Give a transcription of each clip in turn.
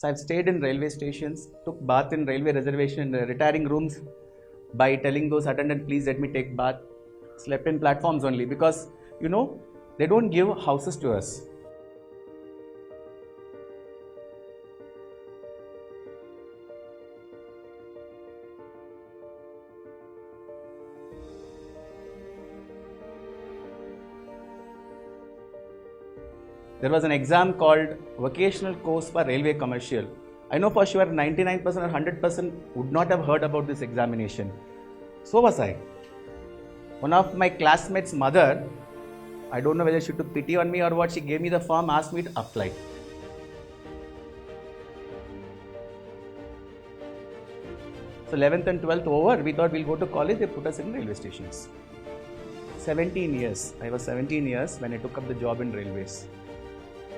So I've stayed in railway stations, took bath in railway reservation, retiring rooms by telling those attendant, please let me take bath. Slept in platforms only because, they don't give houses to us. There was an exam called Vocational Course for Railway Commercial. I know for sure 99% or 100% would not have heard about this examination. So was I. One of my classmates' mother, I don't know whether she took pity on me or what, she gave me the form, asked me to apply. So 11th and 12th over, we thought we'll go to college, they put us in railway stations. 17 years. I was 17 years when I took up the job in railways.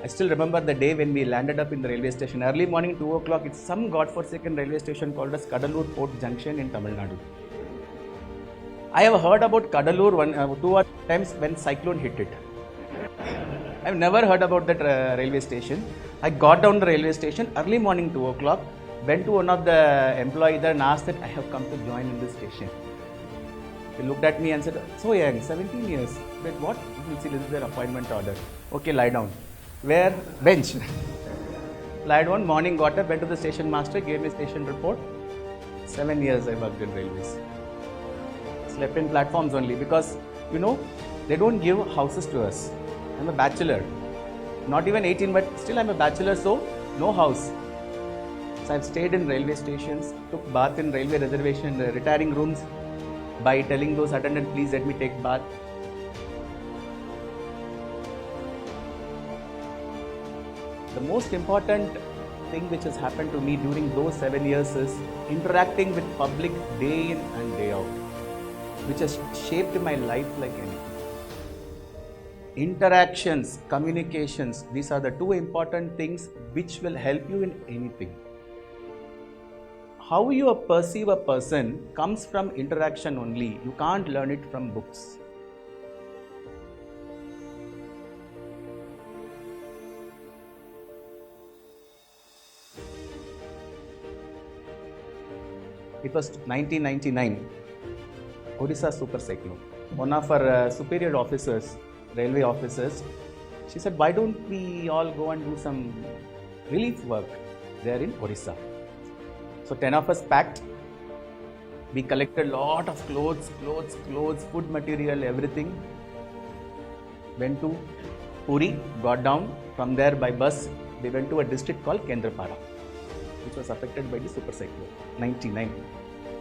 I still remember the day when we landed up in the railway station. Early morning, 2 o'clock, it's some godforsaken railway station called as Kadalur Port Junction in Tamil Nadu. I have heard about Kadalur 2 times when cyclone hit it. I've never heard about that railway station. I got down the railway station, early morning 2 o'clock, went to one of the employees there and asked that I have come to join in this station. He looked at me and said, so young, 17 years. But what? You see, this is their appointment order. Okay, lie down. Where? Bench. Lied one morning, got up, went to the station master, gave me station report. 7 years I worked in railways. Slept in platforms only because, they don't give houses to us. I'm a bachelor. Not even 18, but still I'm a bachelor, so no house. So I've stayed in railway stations, took bath in railway reservation, retiring rooms by telling those attendant, please let me take bath. The most important thing which has happened to me during those 7 years is interacting with public day in and day out, which has shaped my life like anything. Interactions, communications, these are the two important things which will help you in anything. How you perceive a person comes from interaction only. You can't learn it from books. It was 1999, Odisha super cyclone. One of our superior officers, railway officers, she said, why don't we all go and do some relief work there in Odisha? So 10 of us packed. We collected a lot of clothes, food material, everything. Went to Puri, got down. From there by bus, we went to a district called Kendrapara, which was affected by the super cyclone, 99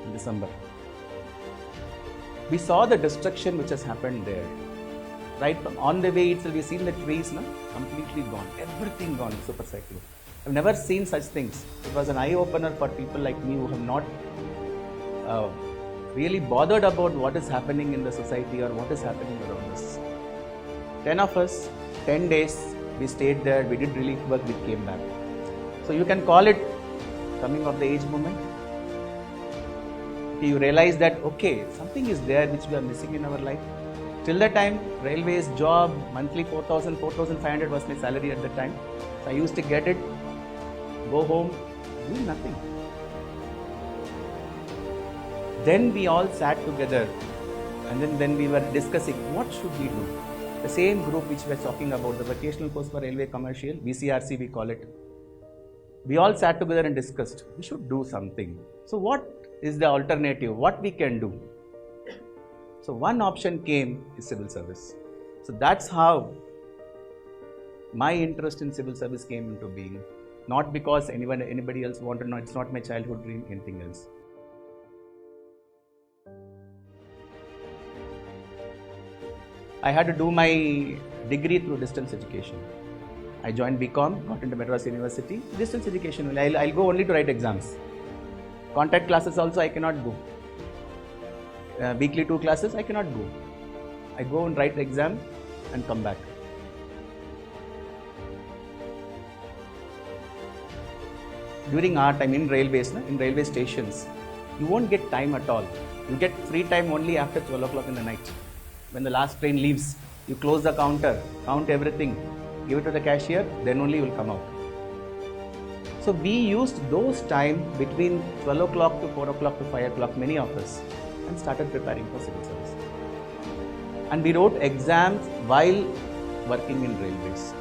in December. We saw the destruction which has happened there. Right from on the way itself, we've seen the trees completely gone, everything gone, super cyclone. I've never seen such things. It was an eye-opener for people like me who have not really bothered about what is happening in the society or what is happening around us. 10 of us, 10 days, we stayed there, we did relief work, we came back. So you can call it coming of the age moment. You realize that, okay, something is there which we are missing in our life. Till that time, railways, job, monthly 4,000, 4,500 was my salary at the time. So I used to get it, go home, do nothing. Then we all sat together and then we were discussing what should we do. The same group which we were talking about, the Vocational Course for Railway Commercial, VCRC we call it. We all sat together and discussed, we should do something. So what is the alternative? What we can do? So one option came is civil service. So that's how my interest in civil service came into being. Not because anybody else wanted, no, it's not my childhood dream, anything else. I had to do my degree through distance education. I joined BCom, got into Madras University. Distance education, I'll go only to write exams. Contact classes also I cannot go. Weekly 2 classes I cannot go. I go and write the exam and come back. During our time in railways, in railway stations, you won't get time at all. You get free time only after 12 o'clock in the night. When the last train leaves, you close the counter, count everything, give it to the cashier, then only you will come out. So we used those time between 12 o'clock to 4 o'clock to 5 o'clock, many of us, and started preparing for civil service. And we wrote exams while working in railways.